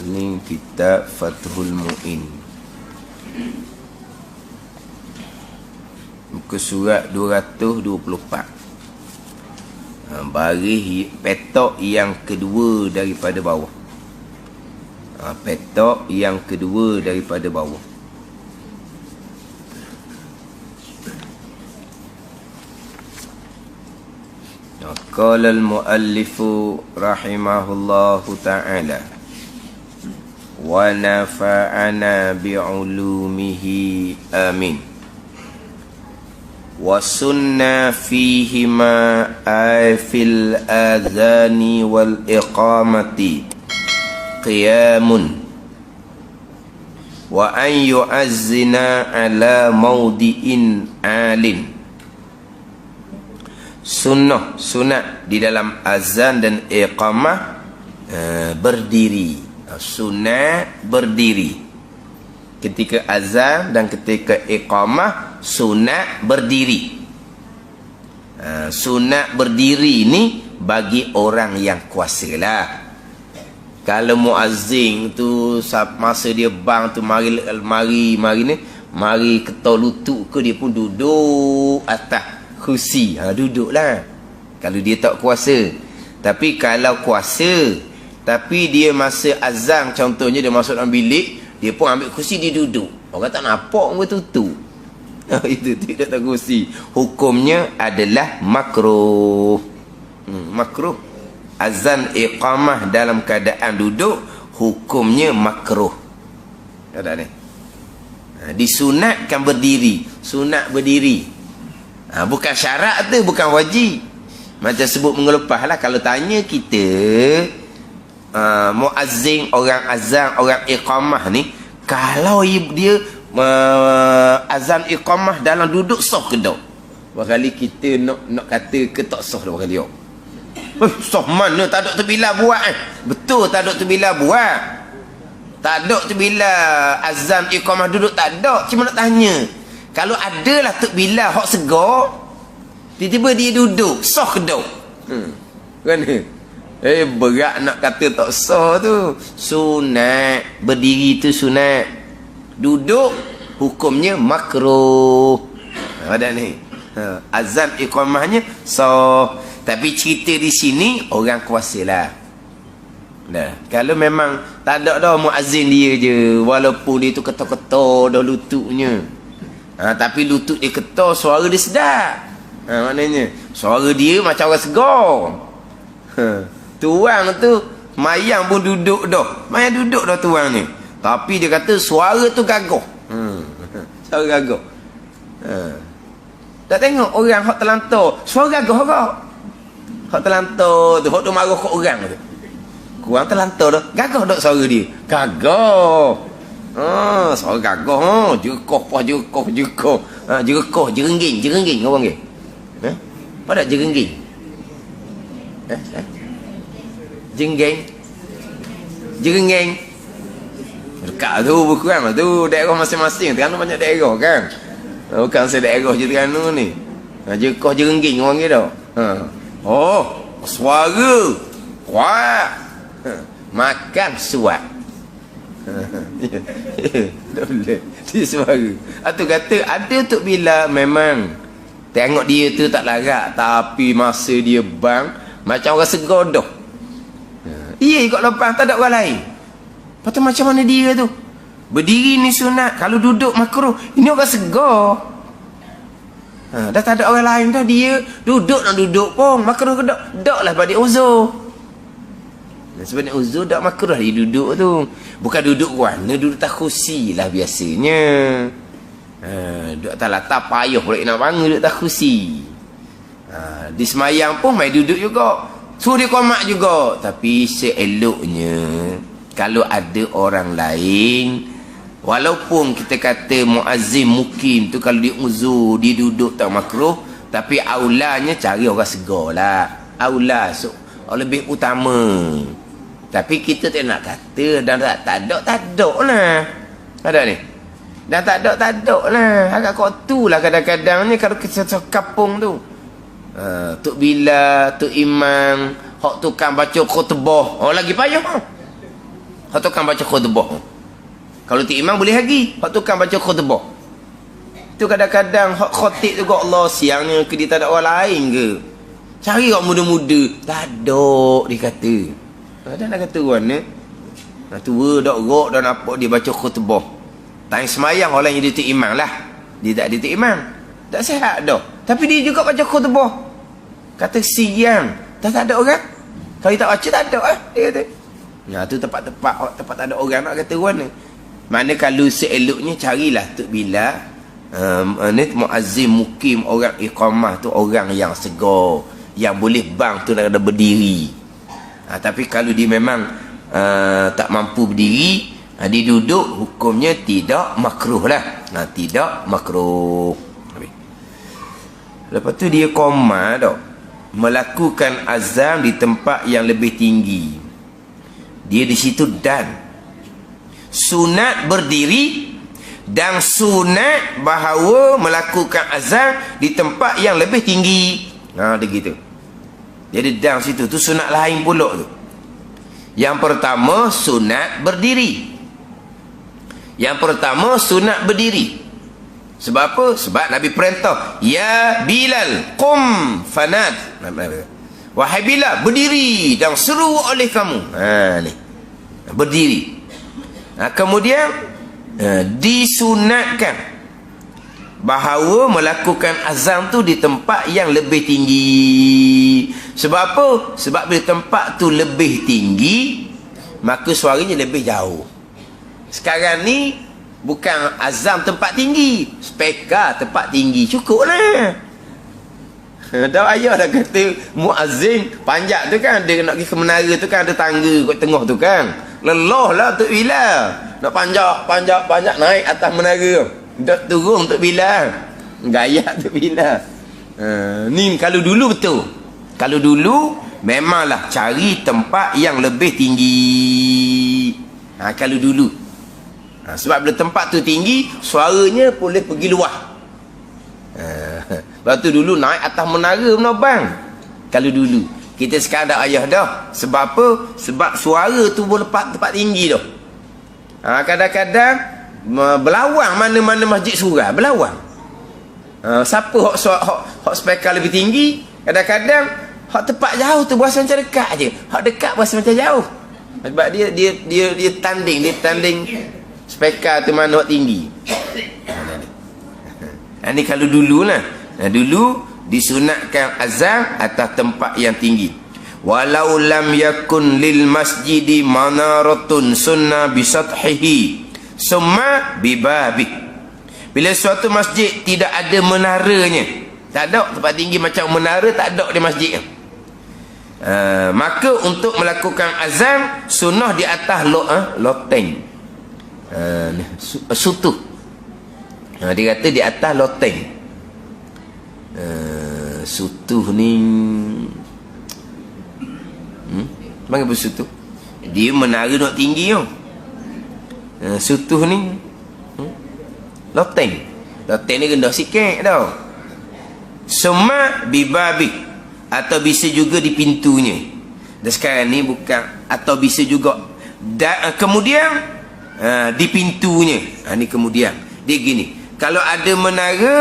Ini kitab Fathul Mu'in, muka surat 224. Baris petok yang kedua daripada bawah. Petok yang kedua daripada bawah. Qala al-muallifu rahimahullahu ta'ala wa nafa'ana bi'ulumihi amin. Wa sunna fihima fil adhani wal iqamati qiyamun wa an yu'azzina ala mawdi'in alin. Sunat di dalam azan dan iqamah berdiri. Sunat berdiri ketika azan dan ketika iqamah, sunat berdiri. Sunat berdiri ni bagi orang yang kuasa lah. Kalau muazzin tu masa dia bang tu mari ketok lutut ke, dia pun duduk atas kursi, duduklah kalau dia tak kuasa. Tapi kalau kuasa, tapi dia masa azan contohnya, dia masuk dalam bilik, dia pun ambil kursi, dia duduk, orang tak nampak pun tutup. Itu tidak tak kursi, hukumnya adalah makruh. Makruh. Azan iqamah dalam keadaan duduk, hukumnya makruh. Ada ni, disunatkan berdiri. Sunat berdiri, bukan syarat tu, bukan wajib. Macam sebut mengelepah lah. Kalau tanya kita, muazzin, orang azan, orang iqamah ni, kalau dia azan iqamah dalam duduk, sah ke tak? Berkali kita nak kata ke tak sah dah berkali. Sah mana? Tak ada terbilah buat Betul tak ada terbilah buat. Tak ada terbilah azan iqamah duduk, tak ada. Cuma nak tanya, kalau adalah takbilah hak segar, tiba-tiba dia duduk, sah ke tak? Kan? Berat nak kata tak sah tu. Sunat berdiri tu sunat. Duduk hukumnya makruh. Ada ni. Azan iqamahnya sah. Tapi cerita di sini orang kuasalah. Kalau memang tak ada dah muazzin dia je, walaupun dia tu ketok-ketok dah lututnya, tapi lutut dia ketok, suara dia sedap. Maknanya suara dia macam orang segar. Tuang tu mayang pun duduk dah. Mayang duduk dah tuang ni, tapi dia kata suara tu gagah. Suara gagah. Tak tengok orang hak terlantar, suara gagah kau. Hak terlantar tu, hak tu marah kat orang tu, kurang terlantar dah, gagah tak suara dia? Gagah. Suara gagah. Jekoh, jerengging orang ke? Pada jerengging. Jerengging. Dekat tu berkurang tu, daerah masing-masing. Terengganu banyak daerah kan. Bukan se-daerah je Terengganu ni. Jekoh, jerengging orang ke dah. Suara kuat. Makan suat. Tak boleh dia suara. Atau kata ada tu bila memang tengok dia tu tak larat, tapi masa dia bang macam orang segar dah. Iya ikut lepas, tak ada orang lain. Lepas tu macam mana dia tu berdiri ni sunat, kalau duduk makruh. Ini orang segar, dah tak ada orang lain dah, dia duduk nak duduk pun makruh ke tak? Tak lah pada uzur. Sebenarnya uzur tak makruh dia duduk tu. Bukan duduk warna, duduk tak kursi lah biasanya. Duduk tak latar payah pula nak bangun, duduk tak kursi. Di semayang pun main duduk juga, suruh dia qomat juga. Tapi seeloknya kalau ada orang lain, walaupun kita kata muazzin mukim tu, kalau dia uzur, dia duduk tak makruh, tapi aulanya cari orang segar lah. Aula lebih utama. Tapi kita tak nak kata dan tak ada lah. Ada ni, dan tak ada lah. Agak kau tu lah kadang-kadang ni kalau kita kampung tu, Tok Bila, Tok Imam, hak tukang baca khutbah, lagi payah. hak tukang baca khutbah. Kalau tu imam boleh lagi, hak tukang baca khutbah. Tu kadang-kadang hak khatib tu kau Allah siangnya ke dia tak ada orang lain ke? Cari orang muda-muda, tak ada dia kata. Ada nak kata orang ni. Nah tua dak rok dah nampak dia baca khutbah. Time semayang orang yang dia tu imam lah. Dia tak dia tu imam. Tak sihat dah. Tapi dia juga baca khutbah. Kata siang, tak ada orang. Kalau tak baca tak ada dia kata. Nah tu tempat tak ada orang nak kata orang ni. Mana kalau seeloknya carilah Tok Bilal ni muazzin mukim orang iqamah tu orang yang segar, yang boleh bang tu nak ada berdiri. Tapi kalau dia memang tak mampu berdiri, dia duduk, hukumnya tidak makruh lah. Tidak makruh. Lepas tu dia koma dah melakukan azam di tempat yang lebih tinggi. Dia di situ dan sunat berdiri dan sunat bahawa melakukan azan di tempat yang lebih tinggi. Dia gitu. Jadi dan situ tu sunat lain pula tu. Yang pertama sunat berdiri. Yang pertama sunat berdiri. Sebab apa? Sebab Nabi perintah, ya Bilal qum fanad. Wahai Bilal, berdiri dan seru oleh kamu. Ni. Berdiri. Kemudian disunatkan bahawa melakukan azan tu di tempat yang lebih tinggi. Sebab apa? Sebab bila tempat tu lebih tinggi, maka suaranya lebih jauh. Sekarang ni bukan azam tempat tinggi, speaker tempat tinggi, cukup lah. Dah ayah dah kata muazzin panjat tu kan, dia nak pergi ke menara tu kan, ada tangga kat tengah tu kan, lelah lah Tok Bilal nak panjat naik atas menara, dah turun Tok Bilal, gaya Tok Bilal. Ni kalau dulu betul, kalau dulu memanglah cari tempat yang lebih tinggi. Kalau dulu sebab bila tempat tu tinggi, suaranya boleh pergi luar. Lepas tu dulu naik atas menara menobang. Kalau dulu, kita sekarang dah ayah dah. Sebab apa? Sebab suara tu boleh tempat tinggi dah. Kadang-kadang berlawang mana-mana masjid surah, berlawang. Siapa hak speaker lebih tinggi, kadang-kadang hak tempat jauh tu berasa macam dekat je. Hak dekat berasa macam jauh. Sebab dia tanding speaker tu mana hak tinggi. Ini kalau dulu lah. Dulu disunatkan azan atas tempat yang tinggi. Walau lam yakun lil masjidi manaratun sunnah bisathihi summa bibabi. Bila suatu masjid tidak ada menaranya, tak ada tempat tinggi macam menara, tak ada di masjid, maka untuk melakukan azan sunnah di atas loteng, sutuh. Dia kata di atas loteng. Sutuh ni mana apa sutuh? Dia menara nak tinggi tau. Sutuh ni loteng. Loteng ni rendah sikit tau. Sema bibabi, atau bisa juga di pintunya. Dan sekarang ni bukan, atau bisa juga kemudian di pintunya. Ni kemudian dia gini, kalau ada menara,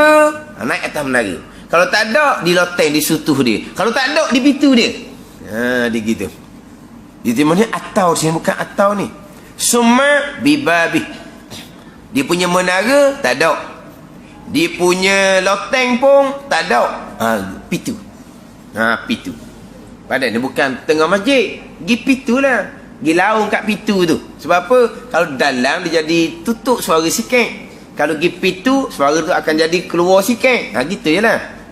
naik atas menara. Kalau tak ada, di loteng, di sutuh dia. Kalau tak ada, di pintu dia. Dia gitu. Dia mana atau sini, bukan atau ni. Summa bibabi. Dia punya menara tak ada. Dia punya loteng pun tak ada. Pintu. Pintu. Padahal dia bukan tengah masjid. Pergi pintu lah. Pergi laung kat pintu tu. Sebab apa? Kalau dalam dia jadi tutup suara sikit. Kalau pergi pintu, suara tu akan jadi keluar sikit. Gitu je lah.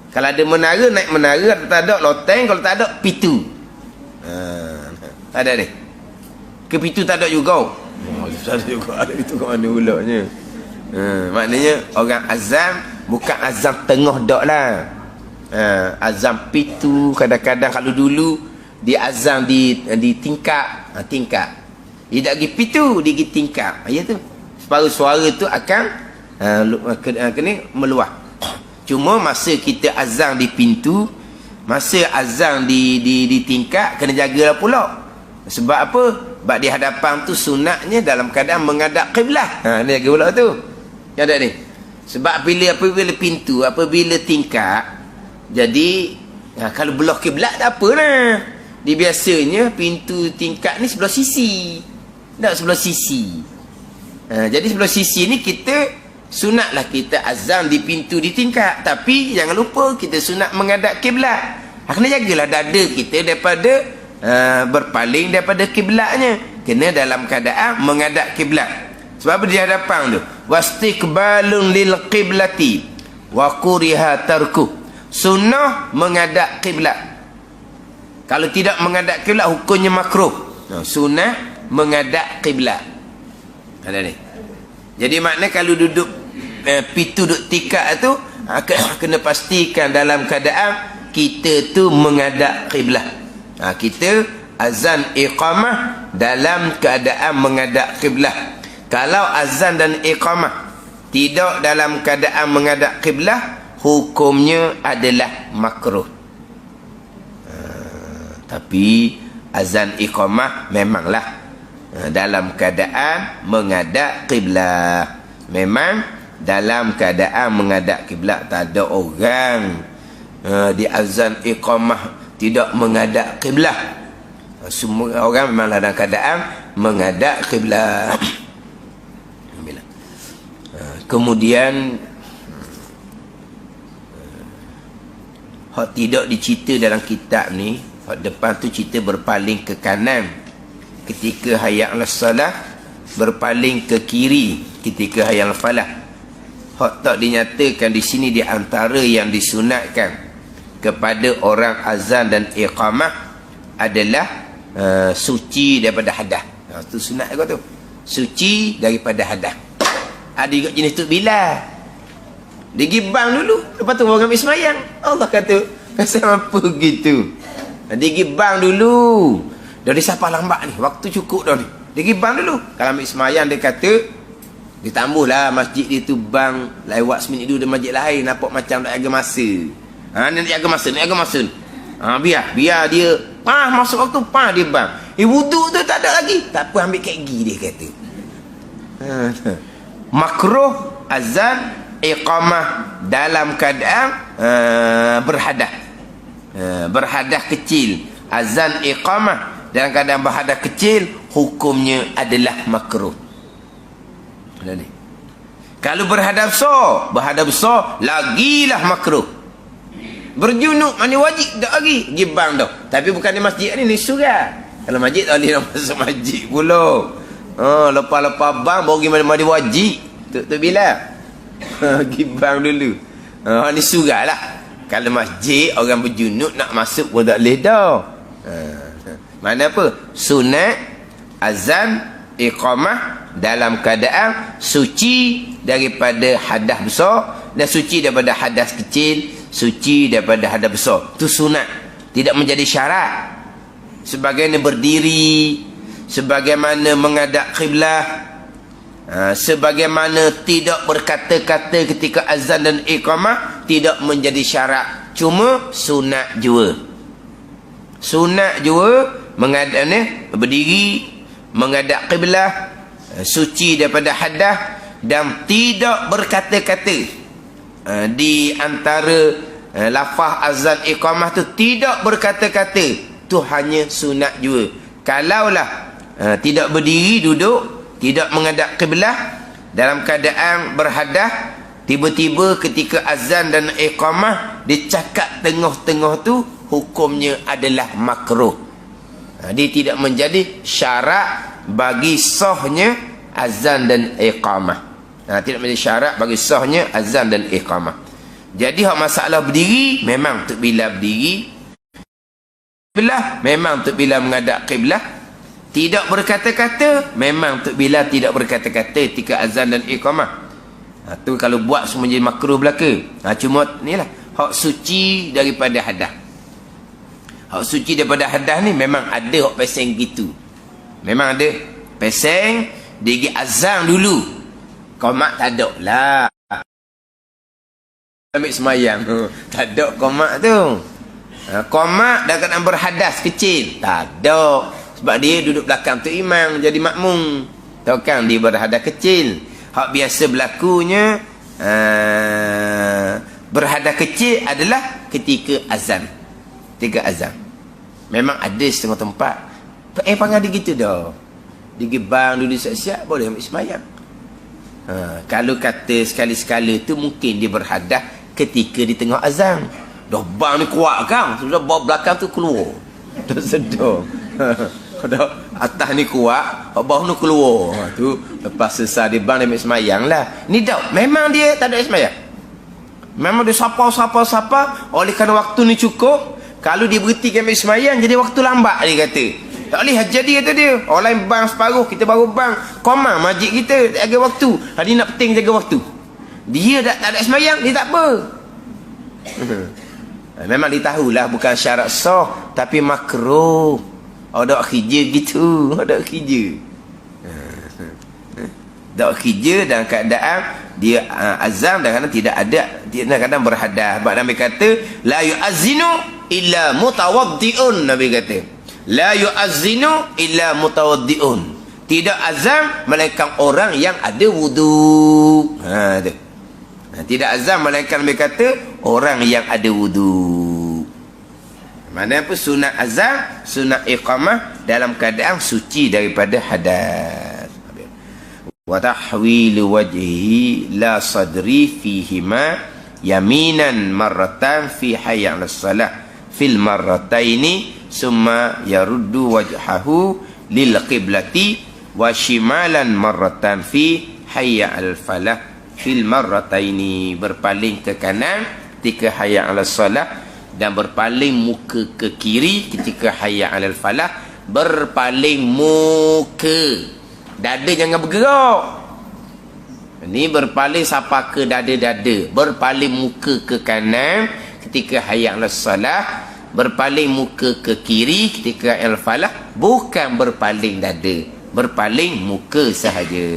Kalau ada menara, naik menara. Tak ada loteng. Kalau tak ada, pintu. Tak ada ni. Ke pintu tak ada juga. Tak ada juga. Ada pintu kat mana pulaknya. Maknanya orang azam bukan azam tengah dak lah. Azam pintu. Kadang-kadang kalau dulu dia azam di tingkap. Tingkap. Dia tak pergi pintu, dia pergi tingkap. Ya tu. Separuh suara tu akan kena meluah. Cuma masa kita azan di pintu, masa azan di tingkat, kena jagalah pula. Sebab apa? Sebab di hadapan tu sunatnya dalam keadaan menghadap kiblat. Ni lagi pula tu. Ada ni. Sebab apabila pintu, apabila tingkap, jadi kalau belah kiblat tak apalah. Di biasanya pintu tingkap ni sebelah sisi. Tak sebelah sisi. Jadi sebelah sisi ni kita sunatlah kita azan di pintu di tingkap. Tapi jangan lupa kita sunat menghadap kiblat. Kena jagalah dada kita daripada berpaling daripada kiblatnya. Kena dalam keadaan menghadap kiblat. Sebab di hadapan tu wastiqbalun lil qiblati wa kuriha tarku. Sunnah menghadap kiblat. Kalau tidak menghadap kiblat hukumnya makruh. Sunnah menghadap kiblat. Ada ni. Jadi makna kalau duduk pintu duduk tikak tu kena pastikan dalam keadaan kita tu menghadap kiblat. Kita azan iqamah dalam keadaan menghadap kiblat. Kalau azan dan iqamah tidak dalam keadaan menghadap kiblat, hukumnya adalah makruh. Tapi azan iqamah memanglah dalam keadaan menghadap kiblat. Memang dalam keadaan menghadap kiblat. Tak ada orang di azan iqamah tidak menghadap kiblat. Semua orang memanglah dalam keadaan menghadap kiblat. Kemudian hak tidak dicerita dalam kitab ni, hak depan tu cerita berpaling ke kanan ketika hayya 'alas salah, berpaling ke kiri ketika hayya 'alal falah. Hak tak dinyatakan di sini di antara yang disunatkan kepada orang azan dan iqamah adalah suci daripada hadas. Itu sunat kau tu. Suci daripada hadas. Ada juga jenis tu bila dia pergi bang dulu, lepas tu orang ambil semayang. Allah kata pasal apa gitu. Dia pergi bang dulu. Dah disapa lambat ni, waktu cukup dah ni. Dia pergi bang dulu. Kalau ambil semayang dia kata ditambahlah masjid dia tu bang lewat seminit dulu, dia masjid lain nampak macam nak jaga masa. Nak jaga masa. Biar dia masuk waktu dia bang. Wuduk tu tak ada lagi. Tak apa, ambil kat gigi dia kata. Makruh azan iqamah dalam keadaan berhadas. Berhadas kecil. Azan iqamah dalam keadaan berhadas kecil hukumnya adalah makruh. Kalau berhadas besar lagilah makruh. Berjunuk mana wajib tak lagi gibang dah. Tapi bukan di masjid ni surah. Kalau masjid tak boleh nak masuk masjid pula. Lepas-lepas bang baru pergi mandi wajib. Tu bila gibang dulu. Ni surah lah. Kalau masjid orang berjunuk nak masuk pun tak boleh dah. Mana apa? Sunat azan iqamah dalam keadaan suci daripada hadas besar dan suci daripada hadas kecil, suci daripada hadas besar. Itu sunat. Tidak menjadi syarat. Sebagaimana berdiri, sebagaimana menghadap kiblat, sebagaimana tidak berkata-kata ketika azan dan iqamah tidak menjadi syarat. Cuma sunat jua. Sunat jua menghadap berdiri, menghadap kiblat, suci daripada hadas dan tidak berkata-kata. Di antara lafaz azan iqamah tu tidak berkata-kata. Tu hanya sunat jua. Kalaulah tidak berdiri, duduk, tidak menghadap kiblat dalam keadaan berhadas, tiba-tiba ketika azan dan iqamah dicakap tengah-tengah tu, hukumnya adalah makruh. Dia tidak menjadi syarat bagi sahnya azan dan iqamah. Tidak menjadi syarat bagi sahnya azan dan iqamah. Jadi hak masalah berdiri memang untuk bila berdiri, kiblat memang untuk bila menghadap kiblat, tidak berkata-kata memang untuk bila tidak berkata-kata ketika azan dan iqamah. Tu kalau buat semua jadi makruh belaka. Cuma inilah hak suci daripada hadas. Hak suci daripada hadas ni memang ada hak peseng gitu. Memang ada peseng dia azan dulu. Qomat tak ada lah. Ambil semayang tak ada qomat tu. Qomat dah kena berhadas kecil tak ada. Sebab dia duduk belakang tu imam, jadi makmum. Tahu kan, dia berhadas kecil. Hak biasa berlakunya berhadas kecil adalah ketika azan. Ketika azan. Memang ada setengah tempat panggil dia gitu dah. Dia gebang dulu siap-siap, boleh ambil sembahyang. Kalau kata sekali-sekala tu mungkin dia berhadas ketika di tengah azan. Dah bang ni kuat kan, sudah bawa belakang tu keluar. Dah sedar. Dah atas ni kuat, bawah ni keluar. Tu lepas selesai dia bang, dia ambil sembahyang lah. Ni dah memang dia tak ada sembahyang. Memang dia sapa. Oleh kerana waktu ni cukup, kalau dia berhenti ambil sembahyang, jadi waktu lambat dia kata. Tak boleh jadi kata dia. Orang lain bang separuh, kita baru bang. Koma masjid kita tak jaga waktu. Hari nak penting jaga waktu. Dia tak ada sembahyang, dia tak apa. Memang dia tahulah bukan syarat sah, tapi makruh. Ada kerja gitu, ada kerja. Tak kerja dalam keadaan dia azam dan kadang tidak ada, dia kadang berhadas. Sebab Nabi kata la yu'azzinu illa mutawaddiun. Nabi kata la yu'azzinu illa mutawaddiun. Tidak azam melainkan orang yang ada wudu. Tu. Tidak azam melainkan Nabi kata orang yang ada wudu. Mana apa sunat azam, sunat iqamah dalam keadaan suci daripada hadas. Wa tahwilu wajhi la sadri fihima yaminan marratan fi hayya 'alas salah fil marrataini summa yaruddu wajhahu lil qiblati wa shimalan marratan fi hayya 'alal falah fil marrataini. Berpaling ke kanan ketika hayya 'alas salah dan berpaling muka ke kiri ketika hayya 'alal falah. Berpaling muka, dada jangan bergerak. Ini berpaling sapa ke dada-dada. Berpaling muka ke kanan ketika hayya 'alas salah, berpaling muka ke kiri ketika al falah. Bukan berpaling dada, berpaling muka sahaja.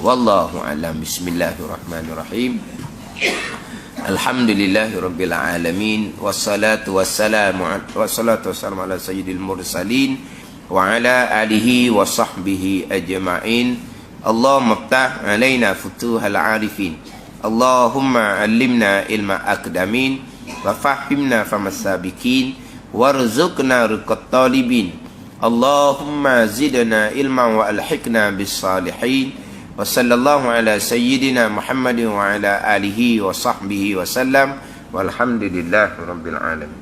Wallahu a'lam. Bismillahirrahmanirrahim. Alhamdulillahirabbil alamin wassalatu wassalamu ala sayyidil mursalin wa ala alihi wa sahbihi ajma'in. Allahumma iftah alaina futuhal arifin. Allahumma allimna ilma akdamin wa fahimna famas sabiqin warzuqna riqat talibin. Allahumma zidna ilman wa alhiqna bis salihin. Wa sallallahu ala sayyidina Muhammadin wa ala alihi wa sahbihi wa sallam walhamdulillahi rabbil alamin.